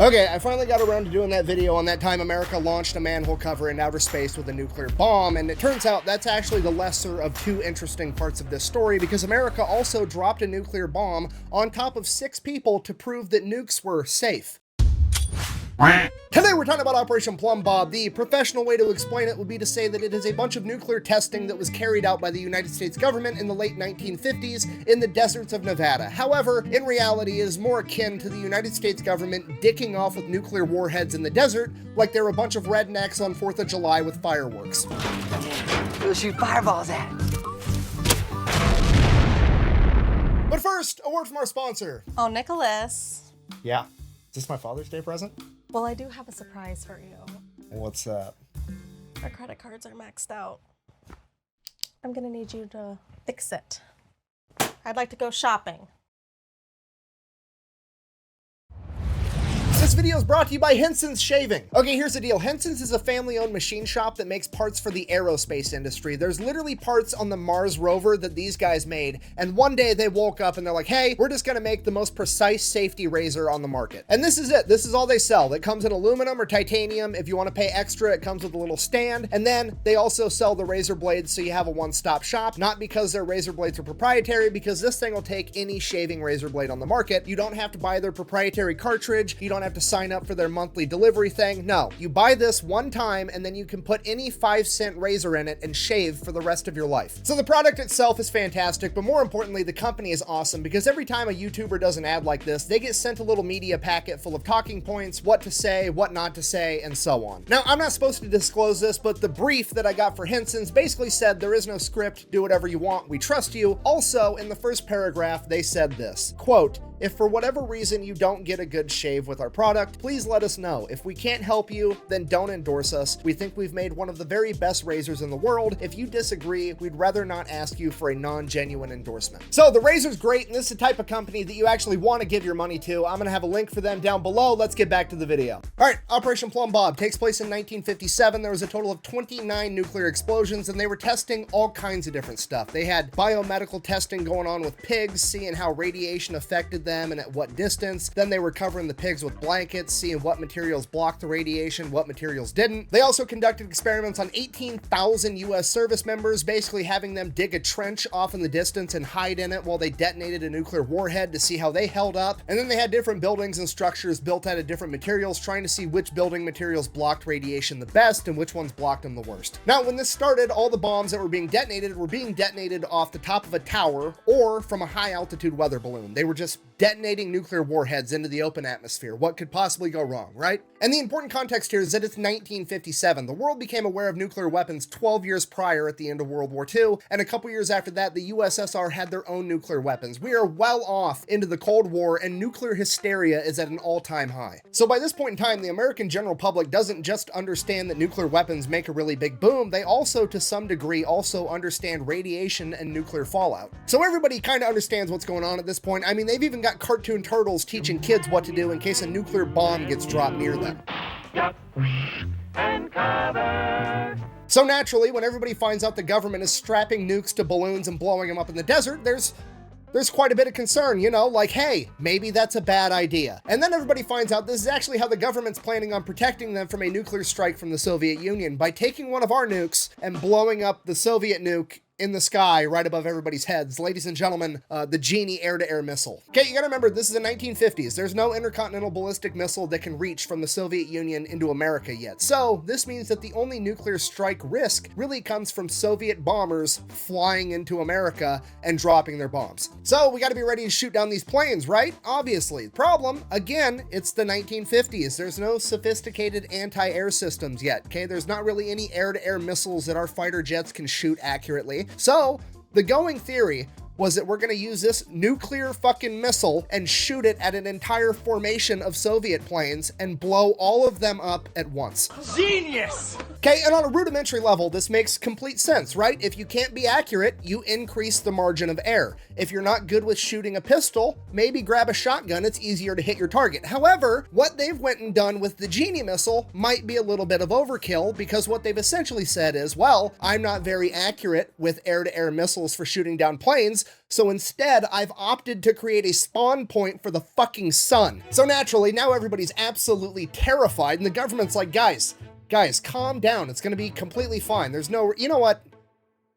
Okay, I finally got around to doing that video on that time America launched a manhole cover in outer space with a nuclear bomb, and it turns out that's actually the lesser of two interesting parts of this story, because America also dropped a nuclear bomb on top of 6 people to prove that nukes were safe. Today we're talking about Operation Plum Bob. The professional way to explain it would be to say that it is a bunch of nuclear testing that was carried out by the United States government in the late 1950s in the deserts of Nevada. However, in reality, it is more akin to the United States government dicking off with nuclear warheads in the desert like they're a bunch of rednecks on 4th of July with fireworks. We'll shoot fireballs at it. But first, a word from our sponsor. Oh, Nicholas. Yeah. Is this my Father's Day present? Well, I do have a surprise for you. What's that? Our credit cards are maxed out. I'm gonna need you to fix it. I'd like to go shopping. This video is brought to you by Henson's Shaving. Okay, here's the deal. Henson's is a family-owned machine shop that makes parts for the aerospace industry. There's literally parts on the Mars rover that these guys made, and one day they woke up and they're like, hey, we're just gonna make the most precise safety razor on the market. And this is it. This is all they sell. It comes in aluminum or titanium. If you want to pay extra, it comes with a little stand. And then they also sell the razor blades, so you have a one-stop shop, not because their razor blades are proprietary, because this thing will take any shaving razor blade on the market. You don't have to buy their proprietary cartridge. You don't have to sign up for their monthly delivery thing. No, you buy this one time and then you can put any 5-cent razor in it and shave for the rest of your life. So the product itself is fantastic, but more importantly, the company is awesome, because every time a YouTuber does an ad like this, they get sent a little media packet full of talking points, what to say, what not to say, and so on. Now, I'm not supposed to disclose this, but the brief that I got for Henson's basically said there is no script, do whatever you want, we trust you. Also, in the first paragraph, they said this, quote, if for whatever reason you don't get a good shave with our product, please let us know. If we can't help you, then don't endorse us. We think we've made one of the very best razors in the world. If you disagree, we'd rather not ask you for a non-genuine endorsement. So the razor's great, and this is the type of company that you actually want to give your money to. I'm gonna have a link for them down below. Let's get back to the video. All right, Operation Plum Bob takes place in 1957. There was a total of 29 nuclear explosions, and they were testing all kinds of different stuff. They had biomedical testing going on with pigs, seeing how radiation affected them and at what distance. Then they were covering the pigs with blankets, seeing what materials blocked the radiation, what materials didn't. They also conducted experiments on 18,000 US service members, basically having them dig a trench off in the distance and hide in it while they detonated a nuclear warhead to see how they held up. And then they had different buildings and structures built out of different materials, trying to see which building materials blocked radiation the best and which ones blocked them the worst. Now, when this started, all the bombs that were being detonated off the top of a tower or from a high altitude weather balloon. They were just detonating nuclear warheads into the open atmosphere. What could possibly go wrong, right? And the important context here is that it's 1957. The world became aware of nuclear weapons 12 years prior at the end of World War II, and a couple years after that, the USSR had their own nuclear weapons. We are well off into the Cold War, and nuclear hysteria is at an all-time high. So by this point in time, the American general public doesn't just understand that nuclear weapons make a really big boom, they also, to some degree, also understand radiation and nuclear fallout. So everybody kind of understands what's going on at this point. I mean, they've even got cartoon turtles teaching kids what to do in case a nuclear bomb gets dropped near them. So naturally, when everybody finds out the government is strapping nukes to balloons and blowing them up in the desert, there's quite a bit of concern, you know, like, hey, maybe that's a bad idea. And then everybody finds out this is actually how the government's planning on protecting them from a nuclear strike from the Soviet Union, by taking one of our nukes and blowing up the Soviet nuke in the sky right above everybody's heads. Ladies and gentlemen, the Genie air-to-air missile. Okay, you gotta remember, this is the 1950s. There's no intercontinental ballistic missile that can reach from the Soviet Union into America yet. So this means that the only nuclear strike risk really comes from Soviet bombers flying into America and dropping their bombs. So we gotta be ready to shoot down these planes, right? Obviously. Problem, again, it's the 1950s. There's no sophisticated anti-air systems yet, okay? There's not really any air-to-air missiles that our fighter jets can shoot accurately. So the going theory was that we're going to use this nuclear fucking missile and shoot it at an entire formation of Soviet planes and blow all of them up at once. Genius! Okay, and on a rudimentary level, this makes complete sense, right? If you can't be accurate, you increase the margin of error. If you're not good with shooting a pistol, maybe grab a shotgun, it's easier to hit your target. However, what they've went and done with the Genie missile might be a little bit of overkill, because what they've essentially said is, well, I'm not very accurate with air-to-air missiles for shooting down planes, so instead I've opted to create a spawn point for the fucking sun. So naturally, now everybody's absolutely terrified, and the government's like, guys, calm down. It's gonna be completely fine. There's no, you know what?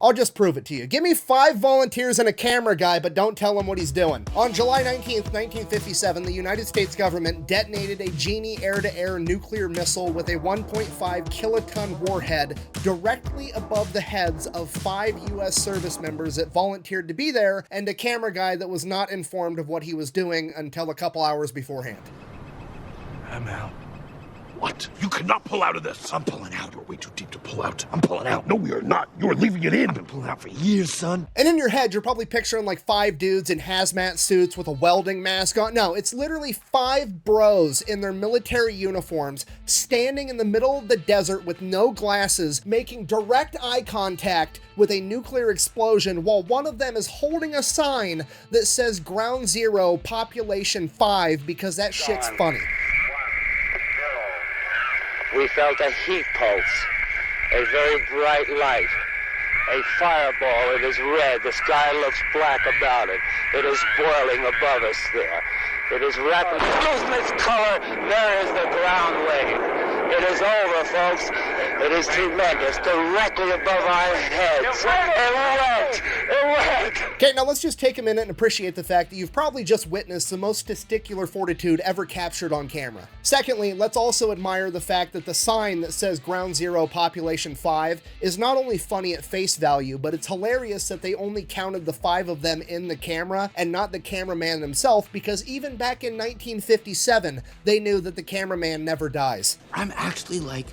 I'll just prove it to you. Give me 5 volunteers and a camera guy, but don't tell him what he's doing. On July 19th, 1957, the United States government detonated a Genie air-to-air nuclear missile with a 1.5 kiloton warhead directly above the heads of 5 US service members that volunteered to be there, and a camera guy that was not informed of what he was doing until a couple hours beforehand. I'm out. What? You cannot pull out of this. I'm pulling out. We're way too deep to pull out. I'm pulling out. No, we are not. You're leaving it in. I've been pulling out for years, son. And in your head, you're probably picturing like 5 dudes in hazmat suits with a welding mask on. No, it's literally 5 bros in their military uniforms standing in the middle of the desert with no glasses, making direct eye contact with a nuclear explosion while one of them is holding a sign that says Ground Zero, Population 5, because that shit's funny. We felt a heat pulse, a very bright light, a fireball. It is red. The sky looks black about it. It is boiling above us there. It is rapidly losing its color. There is the ground wave. It is over, folks. It is tremendous, directly above our heads. It went. Okay, now let's just take a minute and appreciate the fact that you've probably just witnessed the most testicular fortitude ever captured on camera. Secondly, let's also admire the fact that the sign that says Ground Zero, Population 5 is not only funny at face value, but it's hilarious that they only counted the 5 of them in the camera and not the cameraman himself, because even back in 1957, they knew that the cameraman never dies. I'm actually like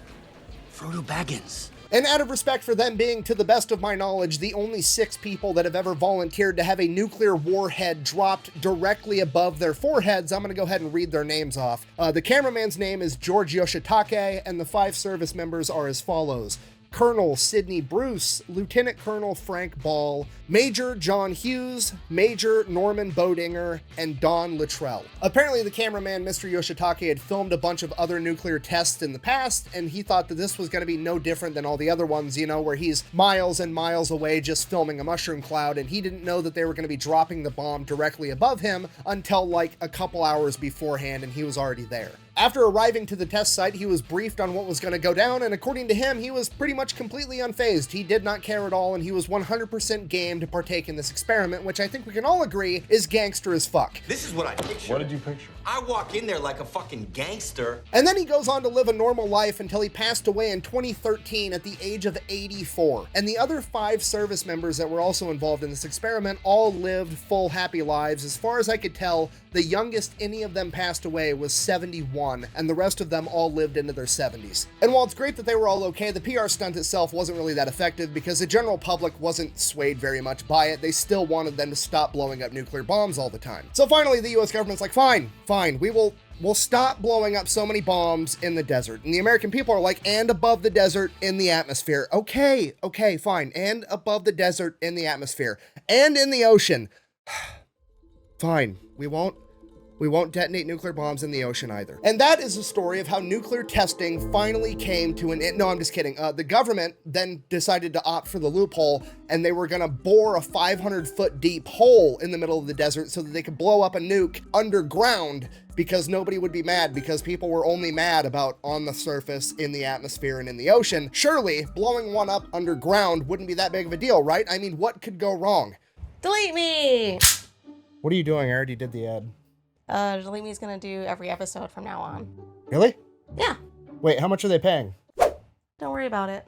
Frodo Baggins. And out of respect for them being, to the best of my knowledge, the only 6 people that have ever volunteered to have a nuclear warhead dropped directly above their foreheads, I'm going to go ahead and read their names off. The cameraman's name is George Yoshitake, and the 5 service members are as follows: Colonel Sidney Bruce, Lieutenant Colonel Frank Ball, Major John Hughes, Major Norman Bodinger, and Don Luttrell. Apparently the cameraman, Mr. Yoshitake, had filmed a bunch of other nuclear tests in the past, and he thought that this was going to be no different than all the other ones, you know, where he's miles and miles away just filming a mushroom cloud, and he didn't know that they were going to be dropping the bomb directly above him until like a couple hours beforehand, and he was already there. After arriving to the test site, he was briefed on what was going to go down, and according to him, he was pretty much completely unfazed. He did not care at all, and he was 100% game to partake in this experiment, which I think we can all agree is gangster as fuck. This is what I picture. What did you picture? I walk in there like a fucking gangster. And then he goes on to live a normal life until he passed away in 2013 at the age of 84. And the other 5 service members that were also involved in this experiment all lived full, happy lives. As far as I could tell, the youngest any of them passed away was 71, and the rest of them all lived into their 70s. And while it's great that they were all okay, the PR stunt itself wasn't really that effective because the general public wasn't swayed very much by it. They still wanted them to stop blowing up nuclear bombs all the time. So finally, the US government's like, fine, we'll stop blowing up so many bombs in the desert. And the American people are like, and above the desert in the atmosphere. Okay, fine. And above the desert in the atmosphere. And in the ocean. Fine, we won't detonate nuclear bombs in the ocean either. And that is the story of how nuclear testing finally came to an end. No, I'm just kidding. The government then decided to opt for the loophole, and they were gonna bore a 500-foot deep hole in the middle of the desert so that they could blow up a nuke underground, because nobody would be mad, because people were only mad about on the surface, in the atmosphere, and in the ocean. Surely, blowing one up underground wouldn't be that big of a deal, right? I mean, what could go wrong? Delete me! What are you doing? I already did the ad. Delete me is gonna do every episode from now on. Really? Yeah. Wait, how much are they paying? Don't worry about it.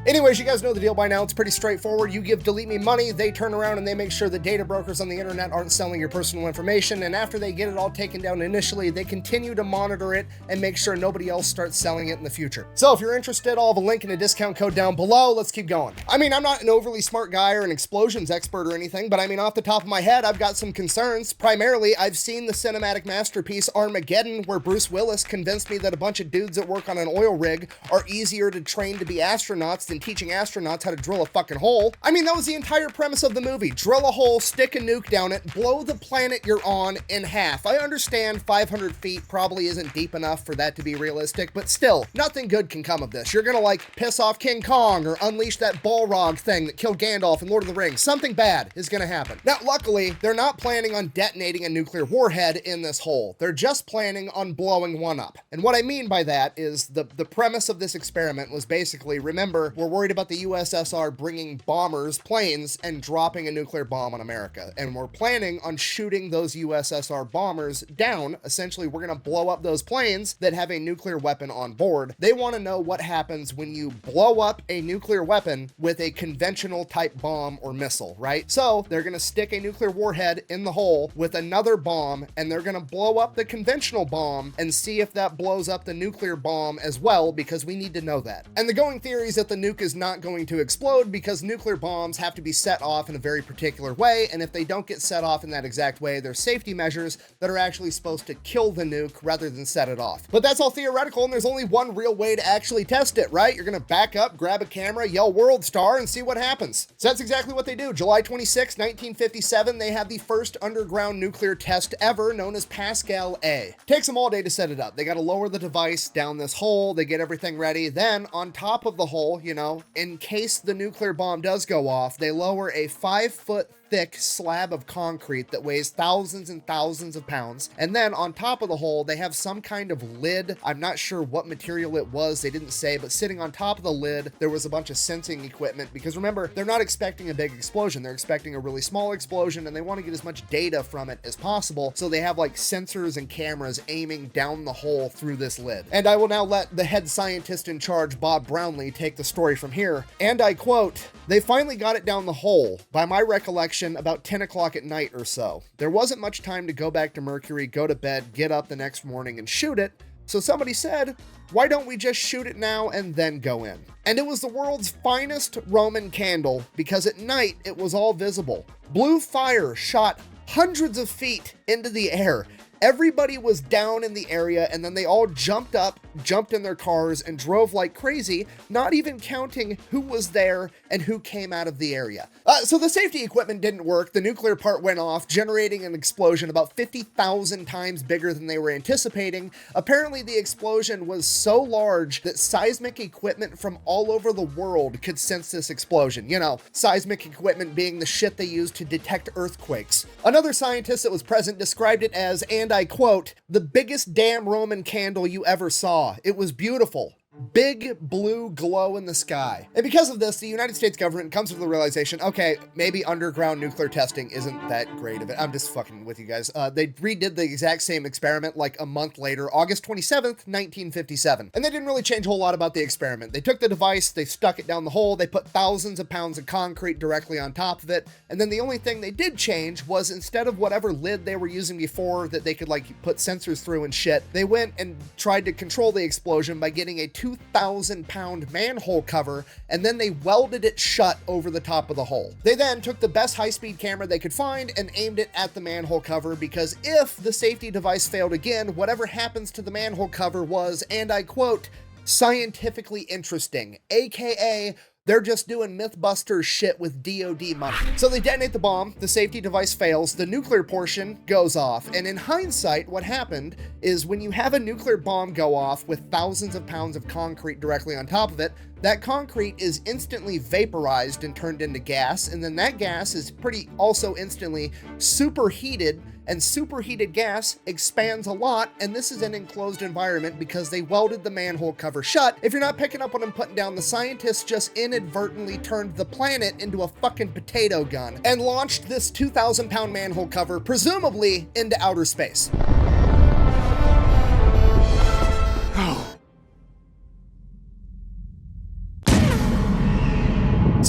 Anyways, you guys know the deal by now. It's pretty straightforward. You give Delete Me money, they turn around and they make sure that data brokers on the internet aren't selling your personal information, and after they get it all taken down initially, they continue to monitor it and make sure nobody else starts selling it in the future. So if you're interested, I'll have a link and a discount code down below. Let's keep going. I mean, I'm not an overly smart guy or an explosions expert or anything, but I mean, off the top of my head, I've got some concerns. Primarily, I've seen the cinematic masterpiece Armageddon, where Bruce Willis convinced me that a bunch of dudes that work on an oil rig are easier to train to be astronauts than teaching astronauts how to drill a fucking hole. I mean, that was the entire premise of the movie. Drill a hole, stick a nuke down it, blow the planet you're on in half. I understand 500 feet probably isn't deep enough for that to be realistic, but still, nothing good can come of this. You're gonna like piss off King Kong or unleash that Balrog thing that killed Gandalf in Lord of the Rings. Something bad is gonna happen. Now, luckily, they're not planning on detonating a nuclear warhead in this hole. They're just planning on blowing one up. And what I mean by that is the premise of this experiment was basically, remember, we're worried about the USSR bringing bombers, planes, and dropping a nuclear bomb on America. And we're planning on shooting those USSR bombers down. Essentially, we're gonna blow up those planes that have a nuclear weapon on board. They wanna know what happens when you blow up a nuclear weapon with a conventional type bomb or missile, right? So they're gonna stick a nuclear warhead in the hole with another bomb, and they're gonna blow up the conventional bomb and see if that blows up the nuclear bomb as well, because we need to know that. And the going theory is that the nuke is not going to explode because nuclear bombs have to be set off in a very particular way, and if they don't get set off in that exact way, there's safety measures that are actually supposed to kill the nuke rather than set it off. But that's all theoretical, and there's only one real way to actually test it, right? You're gonna back up, grab a camera, yell World Star, and see what happens. So that's exactly what they do. July 26, 1957, they had the first underground nuclear test ever, known as Pascal A. Takes them all day to set it up. They gotta lower the device down this hole, they get everything ready, then on top of the hole, you know, in case the nuclear bomb does go off, they lower a 5-foot thick slab of concrete that weighs thousands and thousands of pounds. And then on top of the hole, they have some kind of lid. I'm not sure what material it was, they didn't say, but sitting on top of the lid, there was a bunch of sensing equipment, because remember, they're not expecting a big explosion. They're expecting a really small explosion, and they want to get as much data from it as possible. So they have like sensors and cameras aiming down the hole through this lid. And I will now let the head scientist in charge, Bob Brownlee, take the story from here. And I quote, "They finally got it down the hole, by my recollection, about 10 o'clock at night or so. There wasn't much time to go back to Mercury, go to bed, get up the next morning and shoot it. So somebody said, why don't we just shoot it now and then go in? And it was the world's finest Roman candle, because at night it was all visible. Blue fire shot hundreds of feet into the air. Everybody was down in the area, and then they all jumped up, jumped in their cars, and drove like crazy, not even counting who was there and who came out of the area." So the safety equipment didn't work. The nuclear part went off, generating an explosion about 50,000 times bigger than they were anticipating. Apparently, the explosion was so large that seismic equipment from all over the world could sense this explosion. You know, seismic equipment being the shit they use to detect earthquakes. Another scientist that was present described it as, and I quote, "the biggest damn Roman candle you ever saw. It was beautiful. Big blue glow in the sky." And because of this, the United States government comes to the realization, okay, maybe underground nuclear testing isn't that great of it. I'm just fucking with you guys. They redid the exact same experiment like a month later, August 27th, 1957. And they didn't really change a whole lot about the experiment. They took the device, they stuck it down the hole, they put thousands of pounds of concrete directly on top of it. And then the only thing they did change was, instead of whatever lid they were using before that they could like put sensors through and shit, they went and tried to control the explosion by getting a 2,000-pound manhole cover, and then they welded it shut over the top of the hole. They then took the best high-speed camera they could find and aimed it at the manhole cover, because if the safety device failed again, whatever happens to the manhole cover was, and I quote, "scientifically interesting," aka they're just doing Mythbusters shit with DOD money. So they detonate the bomb, the safety device fails, the nuclear portion goes off, and in hindsight, what happened is when you have a nuclear bomb go off with thousands of pounds of concrete directly on top of it, that concrete is instantly vaporized and turned into gas, and then that gas is also instantly superheated, and superheated gas expands a lot, and this is an enclosed environment because they welded the manhole cover shut. If you're not picking up what I'm putting down, the scientists just inadvertently turned the planet into a fucking potato gun and launched this 2,000-pound manhole cover, presumably into outer space.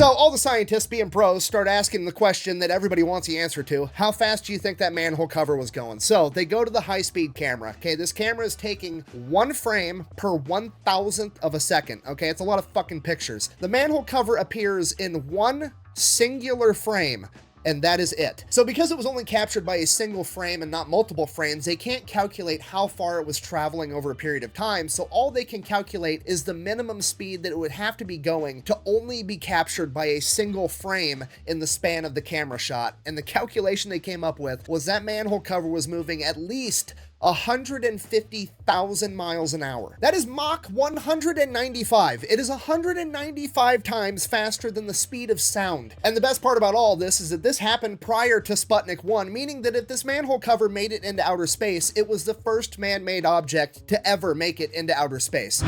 So all the scientists, being pros, start asking the question that everybody wants the answer to. How fast do you think that manhole cover was going? So they go to the high-speed camera. Okay, this camera is taking 1 frame per 1,000th of a second. Okay, it's a lot of fucking pictures. The manhole cover appears in 1 singular frame, and that is it. So because it was only captured by a single frame and not multiple frames, they can't calculate how far it was traveling over a period of time, so all they can calculate is the minimum speed that it would have to be going to only be captured by a single frame in the span of the camera shot. And the calculation they came up with was that manhole cover was moving at least 150,000 miles an hour. That is Mach 195. It is 195 times faster than the speed of sound. And the best part about all this is that this happened prior to Sputnik 1, meaning that if this manhole cover made it into outer space, it was the first man-made object to ever make it into outer space.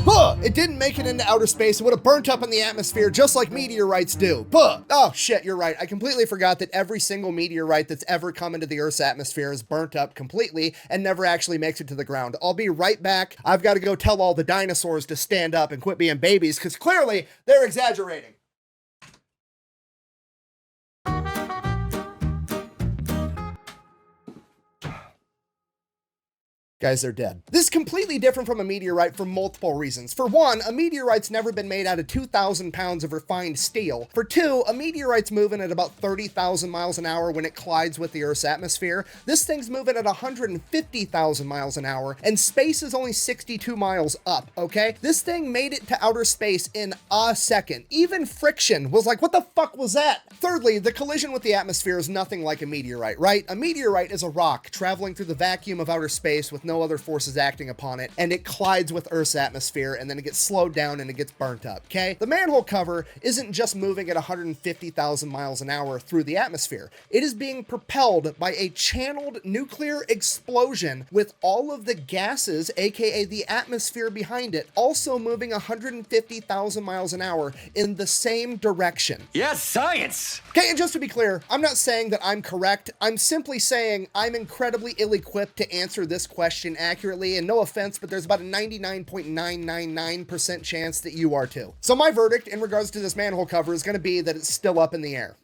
Buh! It didn't make it into outer space. It would have burnt up in the atmosphere just like meteorites do. Buh! Oh shit, you're right. I completely forgot that every single meteorite that's ever come into the Earth's atmosphere is burnt up completely and never actually makes it to the ground. I'll be right back. I've got to go tell all the dinosaurs to stand up and quit being babies, because clearly they're exaggerating. Guys, they're dead. This is completely different from a meteorite for multiple reasons. For one, a meteorite's never been made out of 2,000 pounds of refined steel. For two, a meteorite's moving at about 30,000 miles an hour when it collides with the Earth's atmosphere. This thing's moving at 150,000 miles an hour, and space is only 62 miles up, okay? This thing made it to outer space in a second. Even friction was like, what the fuck was that? Thirdly, the collision with the atmosphere is nothing like a meteorite, right? A meteorite is a rock traveling through the vacuum of outer space with no other forces acting upon it, and it collides with Earth's atmosphere, and then it gets slowed down and it gets burnt up, okay? The manhole cover isn't just moving at 150,000 miles an hour through the atmosphere. It is being propelled by a channeled nuclear explosion with all of the gases, aka the atmosphere behind it, also moving 150,000 miles an hour in the same direction. Yes, science! Okay, and just to be clear, I'm not saying that I'm correct. I'm simply saying I'm incredibly ill-equipped to answer this question accurately, and no offense, but there's about a 99.999% chance that you are too. So my verdict in regards to this manhole cover is going to be that it's still up in the air.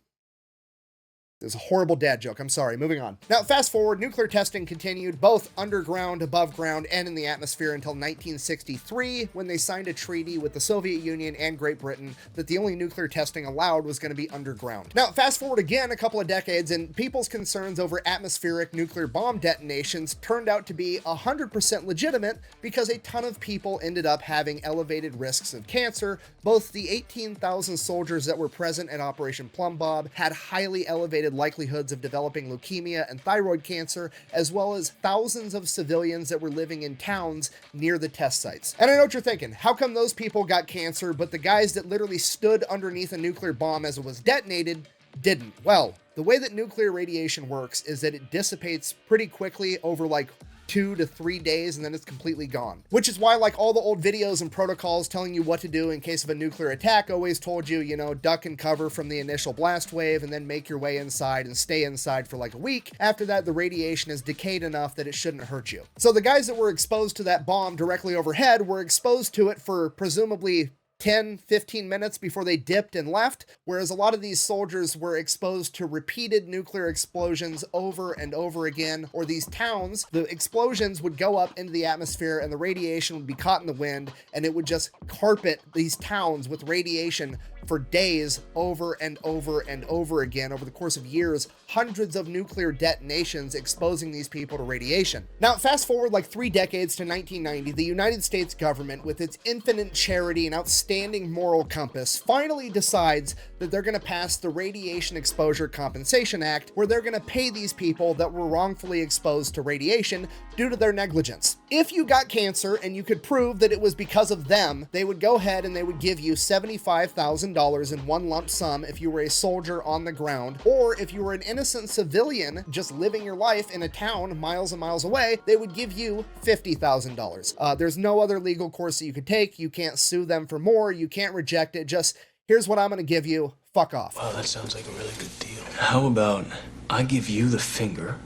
It's a horrible dad joke. I'm sorry. Moving on. Now, fast forward, nuclear testing continued both underground, above ground, and in the atmosphere until 1963, when they signed a treaty with the Soviet Union and Great Britain that the only nuclear testing allowed was going to be underground. Now, fast forward again a couple of decades, and people's concerns over atmospheric nuclear bomb detonations turned out to be 100% legitimate because a ton of people ended up having elevated risks of cancer. Both the 18,000 soldiers that were present at Operation Plum Bob had highly elevated likelihoods of developing leukemia and thyroid cancer, as well as thousands of civilians that were living in towns near the test sites. And I know what you're thinking, how come those people got cancer, but the guys that literally stood underneath a nuclear bomb as it was detonated didn't? Well, the way that nuclear radiation works is that it dissipates pretty quickly over like 2 to 3 days, and then it's completely gone. Which is why, like, all the old videos and protocols telling you what to do in case of a nuclear attack always told you, you know, duck and cover from the initial blast wave and then make your way inside and stay inside for like a week. After that, the radiation is decayed enough that it shouldn't hurt you. So the guys that were exposed to that bomb directly overhead were exposed to it for presumably 10, 15 minutes before they dipped and left, whereas a lot of these soldiers were exposed to repeated nuclear explosions over and over again, or these towns, the explosions would go up into the atmosphere and the radiation would be caught in the wind, and it would just carpet these towns with radiation for days over and over and over again over the course of years, hundreds of nuclear detonations exposing these people to radiation. Now, fast forward like 3 decades to 1990, the United States government, with its infinite charity and outstanding moral compass, finally decides that they're going to pass the Radiation Exposure Compensation Act, where they're going to pay these people that were wrongfully exposed to radiation due to their negligence. If you got cancer and you could prove that it was because of them, they would go ahead and they would give you $75,000 in one lump sum if you were a soldier on the ground, or if you were an innocent civilian just living your life in a town miles and miles away, they would give you $50,000. There's no other legal course that you could take. You can't sue them for more. You can't reject it. Just, here's what I'm going to give you. Fuck off. Wow, that sounds like a really good deal. How about I give you the finger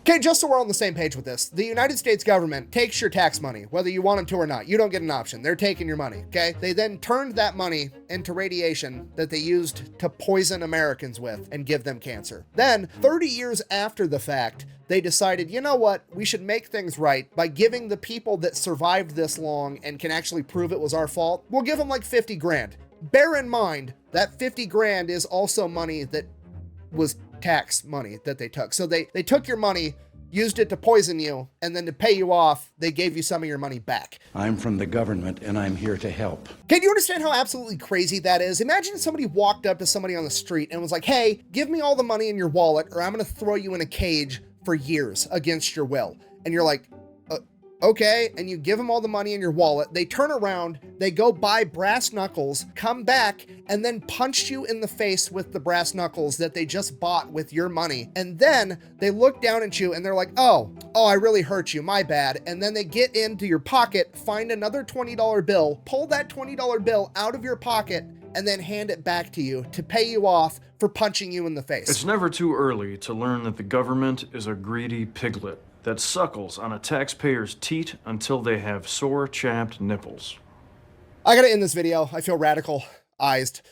Okay, just so we're on the same page with this, the United States government takes your tax money, whether you want them to or not. You don't get an option. They're taking your money, okay? They then turned that money into radiation that they used to poison Americans with and give them cancer. Then, 30 years after the fact, they decided, you know what, we should make things right by giving the people that survived this long and can actually prove it was our fault, we'll give them like 50 grand. Bear in mind that 50 grand is also money that was tax money that they took. So they took your money, used it to poison you, and then to pay you off, they gave you some of your money back. I'm from the government and I'm here to help. Can you understand how absolutely crazy that is? Imagine if somebody walked up to somebody on the street and was like, hey, give me all the money in your wallet or I'm gonna throw you in a cage for years against your will. And you're like, okay, and you give them all the money in your wallet, they turn around, they go buy brass knuckles, come back, and then punch you in the face with the brass knuckles that they just bought with your money. And then they look down at you and they're like, oh, I really hurt you, my bad. And then they get into your pocket, find another $20 bill, pull that $20 bill out of your pocket, and then hand it back to you to pay you off for punching you in the face. It's never too early to learn that the government is a greedy piglet that suckles on a taxpayer's teat until they have sore, chapped nipples. I gotta end this video. I feel radicalized.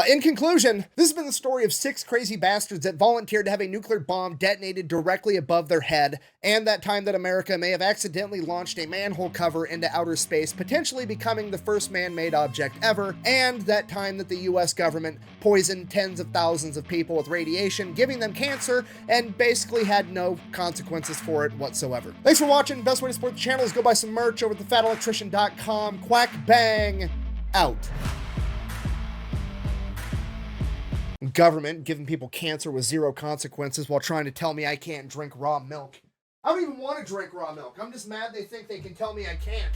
In conclusion, this has been the story of 6 crazy bastards that volunteered to have a nuclear bomb detonated directly above their head, and that time that America may have accidentally launched a manhole cover into outer space, potentially becoming the first man-made object ever, and that time that the US government poisoned tens of thousands of people with radiation, giving them cancer, and basically had no consequences for it whatsoever. Thanks for watching. Best way to support the channel is go buy some merch over at thefatelectrician.com. Quack bang out. Government giving people cancer with 0 consequences while trying to tell me I can't drink raw milk. I don't even want to drink raw milk. I'm just mad they think they can tell me I can't.